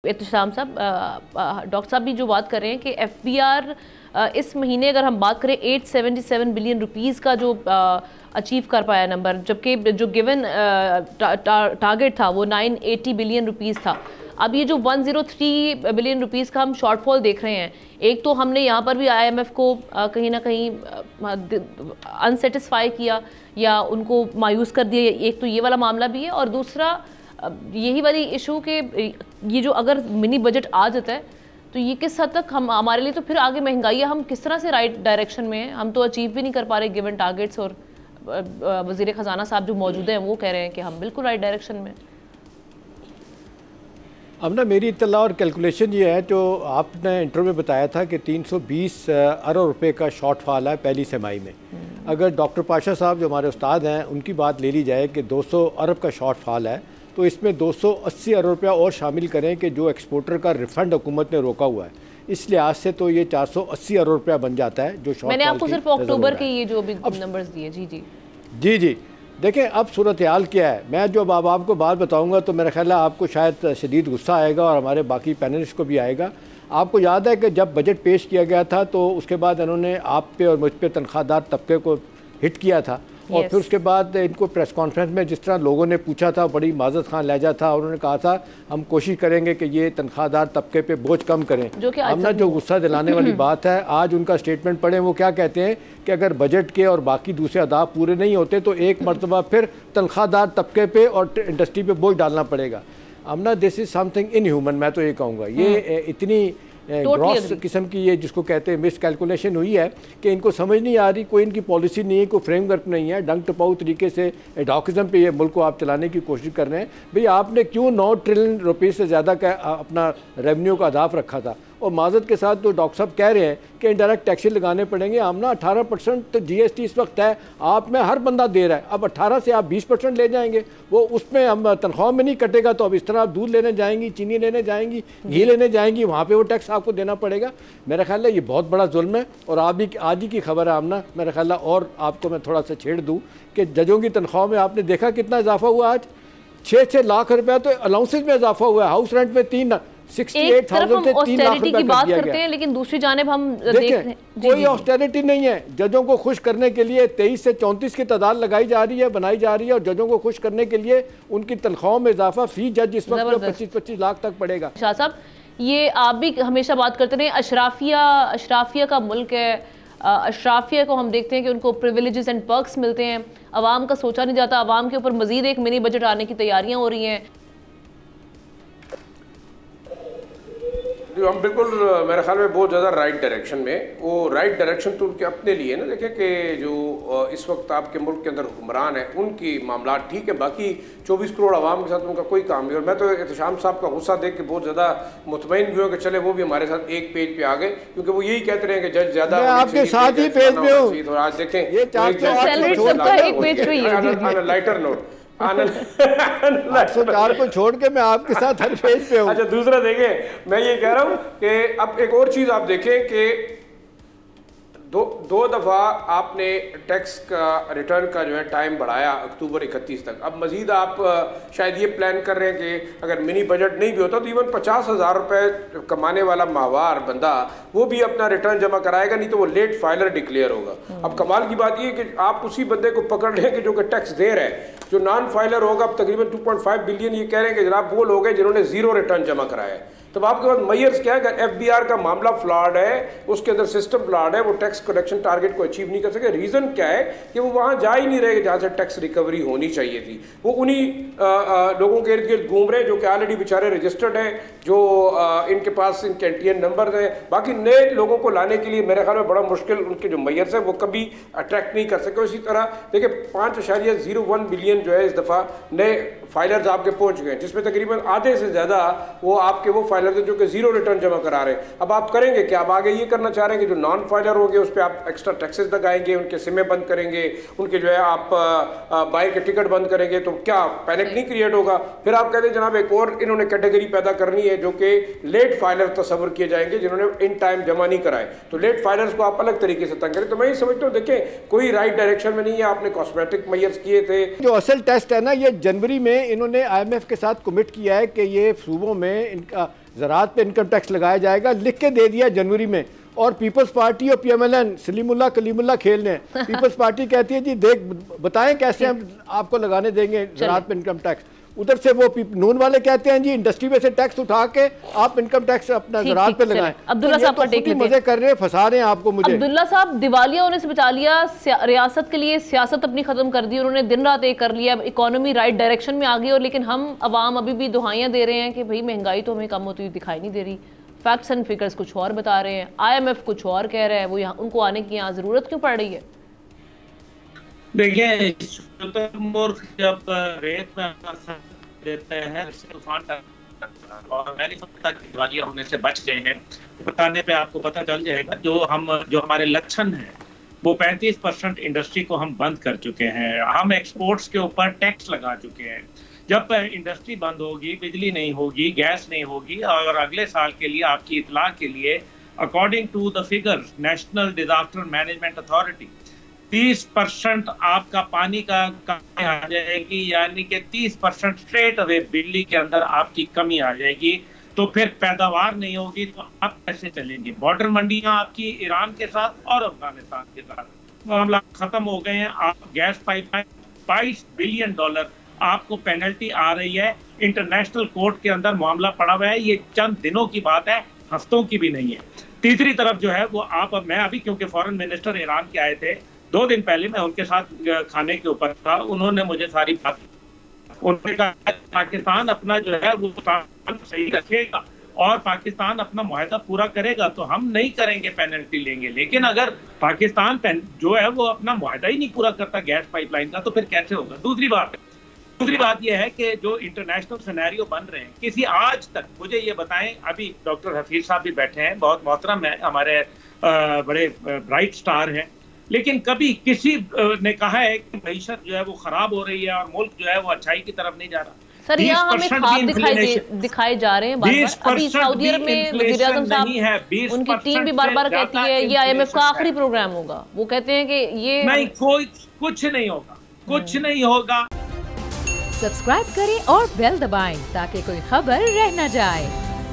एहतशाम साहब, डॉक्टर साहब भी जो बात कर रहे हैं कि एफबीआर इस महीने अगर हम बात करें 877 बिलियन रुपीस का जो अचीव कर पाया नंबर, जबकि जो गिवन टारगेट था वो 980 बिलियन रुपीस था। अब ये जो 103 बिलियन रुपीस का हम शॉर्टफॉल देख रहे हैं, एक तो हमने यहाँ पर भी आईएमएफ को कहीं ना कहीं अनसेटिस्फाई किया या उनको मायूस कर दिया, एक तो ये वाला मामला भी है, और दूसरा यही वाली इशू के ये जो अगर मिनी बजट आ जाता है तो ये किस हद तक हम हमारे लिए तो फिर आगे महंगाई है, हम किस तरह से राइट डायरेक्शन में हैं, हम तो अचीव भी नहीं कर पा रहे गिवन टारगेट्स। और वज़ीर ख़जाना साहब जो मौजूद हैं वो कह रहे हैं कि हम बिल्कुल राइट डायरेक्शन में। अब ना मेरी इत्तला और कैलकुलेशन ये है, जो आपने इंटरव्यू में बताया था कि 320 अरब रुपए का शॉर्टफॉल है पहली तिमाही में। अगर डॉक्टर पाशा साहब जो हमारे उस्ताद हैं उनकी बात ले ली जाए कि 200 अरब का शॉर्टफॉल है, तो इसमें 280 अरब रुपया और शामिल करें कि जो एक्सपोर्टर का रिफंड हुकूमत ने रोका हुआ है, इस लिहाज से तो ये 480 अरब रुपया बन जाता है। जो मैंने आपको सिर्फ अक्टूबर के ये जो भी नंबर्स दिए। जी देखें अब सूरत हाल क्या है। मैं जो अब आपको बात बताऊंगा तो मेरा ख्याल है आपको शायद शदीद गुस्सा आएगा और हमारे बाकी पैनलिस्ट को भी आएगा। आपको याद है कि जब बजट पेश किया गया था तो उसके बाद इन्होंने आप पे और मुझ पे तनख्वाहदार तबके को हिट किया था, और फिर उसके बाद इनको प्रेस कॉन्फ्रेंस में जिस तरह लोगों ने पूछा था, बड़ी माजत खान लहजा था, उन्होंने कहा था हम कोशिश करेंगे कि ये तनख्वाहदार तबके पे बोझ कम करें। अब ना जो गुस्सा दिलाने वाली बात है, आज उनका स्टेटमेंट पढ़ें, वो क्या कहते हैं कि अगर बजट के और बाकी दूसरे अहदाफ पूरे नहीं होते तो एक मरतबा फिर तनख्वाहदार तबके पे और इंडस्ट्री पे बोझ डालना पड़ेगा। अब ना दिस इज़ समथिंग इनह्यूमन, मैं तो ये कहूँगा। ये इतनी ग्रॉस किस्म की ये जिसको कहते हैं मिस कैलकुलेशन हुई है कि इनको समझ नहीं आ रही, कोई इनकी पॉलिसी नहीं है, कोई फ्रेमवर्क नहीं है, डंग टपाऊ तरीके से एडॉकिज्म पे ये मुल्क को आप चलाने की कोशिश कर रहे हैं। भाई आपने क्यों 9 ट्रिलियन रुपये से ज़्यादा का अपना रेवेन्यू का अहदाफ रखा था, और माजत के साथ तो डॉक्टर साहब कह रहे हैं कि इंडायरेक्ट टैक्सेस लगाने पड़ेंगे। हम ना 18% तो GST इस वक्त है, आप में हर बंदा दे रहा है, अब 18 से आप 20% ले जाएंगे, वो उसमें हम तनख्वाह में नहीं कटेगा, तो अब इस तरह आप दूध लेने जाएंगी, चीनी लेने जाएंगी, घी लेने जाएंगी, वहाँ पे वो टैक्स आपको देना पड़ेगा। मेरा ख्याल है ये बहुत बड़ा जुल्म है। और आज ही की खबर है आमना, मेरा ख्याल है, और आपको मैं थोड़ा सा छेड़ दूँ कि जजों की तनख्वाह में आपने देखा कितना इजाफा हुआ। आज 6-6 लाख रुपया तो अलाउंसेज में इजाफा हुआ है, हाउस रेंट में 68,000 से 3 लाख रुपया कर दिया गया। लेकिन दूसरी जानिब हम देखें कोई ऑस्टेरिटी नहीं है। जजों को खुश करने के लिए 23 से 34 की तादाद लगाई जा रही है, बनाई जा रही है, और जजों को खुश करने के लिए उनकी तनख्वाहों में इजाफा फी जज इस वक्त 25-25 लाख तक पड़ेगा। शाह साहब, ये आप भी हमेशा बात करते रहे, अशराफिया का मुल्क है, अशराफिया को हम देखते हैं कि उनको प्रिविलेजेस एंड पर्क्स मिलते हैं, अवाम का सोचा नहीं जाता, अवाम के ऊपर मजीद एक मिनी बजट आने की तैयारियां हो रही हैं। हम बिल्कुल मेरे ख्याल में बहुत ज़्यादा राइट डायरेक्शन में, वो राइट डायरेक्शन तो उनके अपने लिए ना। देखें कि जो इस वक्त आपके मुल्क के अंदर हुक्मरान है उनकी मामला ठीक है, बाकी 24 करोड़ आवाम के साथ उनका कोई काम नहीं। और मैं तो एहतशाम साहब का गुस्सा देख के बहुत ज़्यादा मुतमईन भी हूँ कि चले वो भी हमारे साथ एक पेज पे आ गए, क्योंकि वो यही कहते रहे कि जज ज़्यादा आपके साथ ही पेज पे हूँ। और आज देखें लाइटर नोट 804 को छोड़ के मैं आपके साथ हर पेज पे हूँ। अच्छा, दूसरा देखें, मैं ये कह रहा हूँ कि अब एक और चीज़ आप देखें कि दो दफ़ा आपने टैक्स का रिटर्न का जो है टाइम बढ़ाया अक्टूबर 31 तक। अब मज़ीद आप शायद ये प्लान कर रहे हैं कि अगर मिनी बजट नहीं भी होता तो इवन 50,000 रुपये कमाने वाला माहवार बंदा वो भी अपना रिटर्न जमा कराएगा, नहीं तो वो लेट फाइलर डिक्लेयर होगा। अब कमाल की बात ये कि आप उसी बंदे को पकड़ लें कि जो कि टैक्स दे रहा है, जो नॉन फाइलर होगा। अब तकरीबन 2.5 बिलियन ये कह रहे हैं कि जनाब वो लोग हैं जिन्होंने 0 रिटर्न जमा कराया है। तब आपके पास मैयर्स क्या है, अगर एफबीआर का मामला फ्लॉड है, उसके अंदर सिस्टम फ्लॉड है, वो टैक्स कलेक्शन टारगेट को अचीव नहीं कर सके। रीजन क्या है कि वो वहां जा ही नहीं रहे जहां से टैक्स रिकवरी होनी चाहिए थी। वो उन्हीं लोगों के इर्द गिर्द घूम रहे हैं जो कि ऑलरेडी बेचारे रजिस्टर्ड हैं, जो इनके पास इनके एनटीएन नंबर हैं। बाकी नए लोगों को लाने के लिए मेरे ख्याल में बड़ा मुश्किल, उनके जो मैयर्स हैं वो कभी अट्रैक्ट नहीं कर सके। इसी तरह देखिए 5.01 बिलियन जो है इस दफा नए फाइलर्स आपके पहुंच गए, जिसमें तकरीबन आधे से ज्यादा वो आपके वो फाइलर थे जो कि 0 रिटर्न जमा करा रहे हैं। अब आप करेंगे क्या? अब आगे ये करना चाह रहे हैं कि जो नॉन फाइलर हो गए उस पर आप एक्स्ट्रा टैक्सेस लगाएंगे, उनके सिमें बंद करेंगे, उनके जो है आप बाइक के टिकट बंद करेंगे, तो क्या पैनिक नहीं क्रिएट होगा? फिर आप कहते हैं जनाब एक और इन्होंने कैटेगरी पैदा करनी है जो कि लेट फाइलर तस्वर किए जाएंगे, जिन्होंने इन टाइम जमा नहीं कराए। तो लेट फाइलर्स को आप अलग तरीके से तंग करें। तो मैं ये समझता हूँ देखें कोई राइट डायरेक्शन में नहीं है। आपने कॉस्मेटिक मेजर्स किए थे। जो असल टेस्ट है ना, ये जनवरी में इन्होंने IMF के साथ कमिट किया है कि ये सूबों में इनका ज़राअत पे इनकम टैक्स लगाया जाएगा, लिख के दे दिया जनवरी में। और पीपल्स पार्टी और PMLN सलीमुल्लाह कलीमुल्लाह खेल रहे हैं। पीपल्स पार्टी कहती है जी देख बताएं कैसे हम आपको लगाने देंगे ज़राअत पे इनकम टैक्स। उधर से वो नून वाले कहते हैं जी इंडस्ट्री में से टैक्स उठा के आप इनकम टैक्स अपना ज़राअत पे लगाएं। अब्दुल्ला साहब तो मजे कर रहे हैं, फंसा रहे हैं आपको। मुझे अब्दुल्ला साहब दिवालिया होने से बचा लिया, रियासत के लिए सियासत अपनी खत्म कर दी, उन्होंने दिन रात एक कर लिया, इकोनॉमी राइट डायरेक्शन में आ गई। और लेकिन हम अवाम अभी भी दुहाइयां दे रहे हैं कि भाई महंगाई तो हमें कम होती हुई दिखाई नहीं दे रही। फैक्ट्स एंड फिगर्स कुछ और बता रहे हैं, IMF कुछ और कह रहा है। वो यहाँ उनको आने की यहाँ जरूरत क्यों पड़ रही है? देखिए जब रेत में देते हैं तूफान और मैं नहीं समझता कि दिवालिया होने से बच गए हैं। बताने पे आपको पता चल जाएगा। जो हमारे लक्षण हैं वो 35% इंडस्ट्री को हम बंद कर चुके हैं। हम एक्सपोर्ट्स के ऊपर टैक्स लगा चुके हैं। जब इंडस्ट्री बंद होगी, बिजली नहीं होगी, गैस नहीं होगी, और अगले साल के लिए आपकी इतला के लिए according to the figure National Disaster Management Authority 30% आपका पानी का कमी आ जाएगी, यानी कि 30% स्ट्रेट अवे बिजली के अंदर आपकी कमी आ जाएगी। तो फिर पैदावार नहीं होगी तो आप कैसे चलेंगे? बॉर्डर मंडियां आपकी ईरान के साथ और अफगानिस्तान के साथ मामला खत्म हो गए हैं। आप गैस पाइपलाइन $22 बिलियन आपको पेनल्टी आ रही है। इंटरनेशनल कोर्ट के अंदर मामला पड़ा हुआ है। ये चंद दिनों की बात है, हफ्तों की भी नहीं है। तीसरी तरफ जो है वो मैं अभी क्योंकि फॉरेन मिनिस्टर ईरान के आए थे 2 दिन पहले, मैं उनके साथ खाने के ऊपर था। उन्होंने मुझे सारी बात, उन्होंने कहा पाकिस्तान अपना जो है वो सही रखेगा और पाकिस्तान अपना मुआहदा पूरा करेगा तो हम नहीं करेंगे, पेनल्टी लेंगे। लेकिन अगर पाकिस्तान जो है वो अपना मुआहदा ही नहीं पूरा करता गैस पाइपलाइन का तो फिर कैसे होगा? दूसरी बात यह है कि जो इंटरनेशनल सिनेरियो बन रहे हैं, किसी आज तक मुझे ये बताएं, अभी डॉक्टर हफीज साहब भी बैठे हैं, बहुत मोहतरम है, हमारे बड़े ब्राइट स्टार हैं, लेकिन कभी किसी ने कहा है कि मईशत जो है वो खराब हो रही है और मुल्क जो है वो अच्छाई की तरफ नहीं जा रहा। सर यहाँ हमें ख्वाब दिखाए जा रहे हैं बार-बार। अभी सऊदी अरब में वज़ीर आज़म साहब, उनकी टीम भी बार-बार कहती है ये IMF का आखिरी प्रोग्राम होगा। वो कहते हैं कि ये नहीं, कुछ नहीं होगा, कुछ नहीं होगा। सब्सक्राइब करें और बेल दबाएं ताकि कोई खबर रह न जाए।